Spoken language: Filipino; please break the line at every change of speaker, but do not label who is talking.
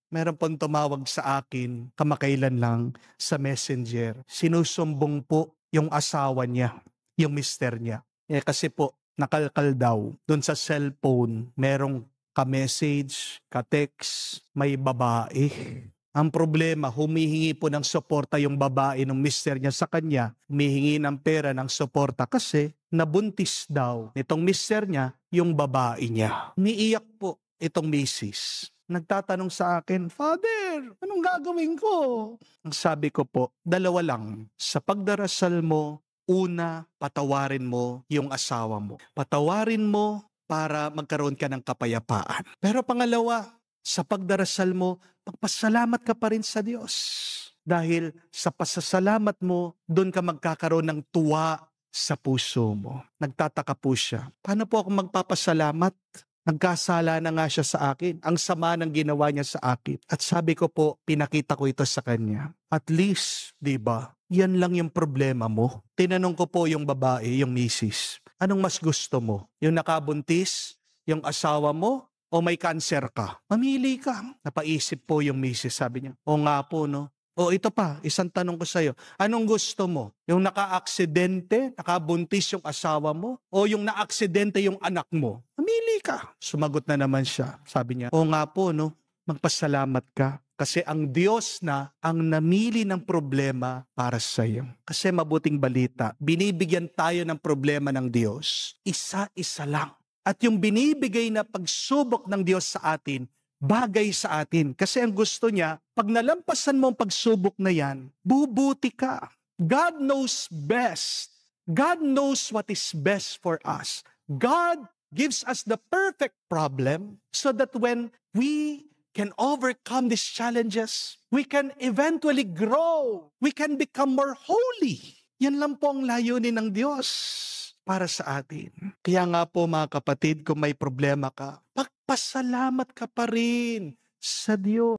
Meron pong tumawag sa akin kamakailan lang sa Messenger. Sinusumbong po yung asawa niya, yung mister niya. Kasi po, nakalkal daw doon sa cellphone, merong ka-message, ka-text, may babae. Ang problema, humihingi po ng suporta yung babae ng mister niya sa kanya, humihingi ng pera ng suporta kasi nabuntis daw nitong mister niya yung babae niya. Umiiyak po itong misis. Nagtatanong sa akin, Father, anong gagawin ko? Ang sabi ko po, dalawa lang. Sa pagdarasal mo, una, patawarin mo yung asawa mo. Patawarin mo para magkaroon ka ng kapayapaan. Pero pangalawa, sa pagdarasal mo, magpasalamat ka pa rin sa Diyos. Dahil sa pasasalamat mo, doon ka magkakaroon ng tuwa sa puso mo. Nagtataka po siya. Paano po ako magpapasalamat? Nagkasala na nga siya sa akin. Ang sama ng ginawa niya sa akin. At sabi ko po, pinakita ko ito sa kanya. At least, di ba, yan lang yung problema mo. Tinanong ko po yung babae, yung misis, anong mas gusto mo? Yung nakabuntis, yung asawa mo, o may cancer ka? Mamili ka. Napaisip po yung misis, sabi niya, o nga po, no? O ito pa, isang tanong ko sa'yo. Anong gusto mo? Yung naka-aksidente, nakabuntis yung asawa mo? O yung na-aksidente yung anak mo? Mamili ka. Sumagot na naman siya. Sabi niya, o nga po, no? Magpasalamat ka. Kasi ang Diyos na ang namili ng problema para sa iyo. Kasi mabuting balita, binibigyan tayo ng problema ng Diyos. Isa-isa lang. At yung binibigay na pagsubok ng Diyos sa atin, bagay sa atin. Kasi ang gusto niya, pag nalampasan mo ang pagsubok na yan, bubuti ka. God knows best. God knows what is best for us. God gives us the perfect problem so that when we can overcome these challenges, we can eventually grow. We can become more holy. Yan lang po ang layunin ng Diyos para sa atin. Kaya nga po mga kapatid, kung may problema ka, pagpasalamat ka pa rin sa Diyos.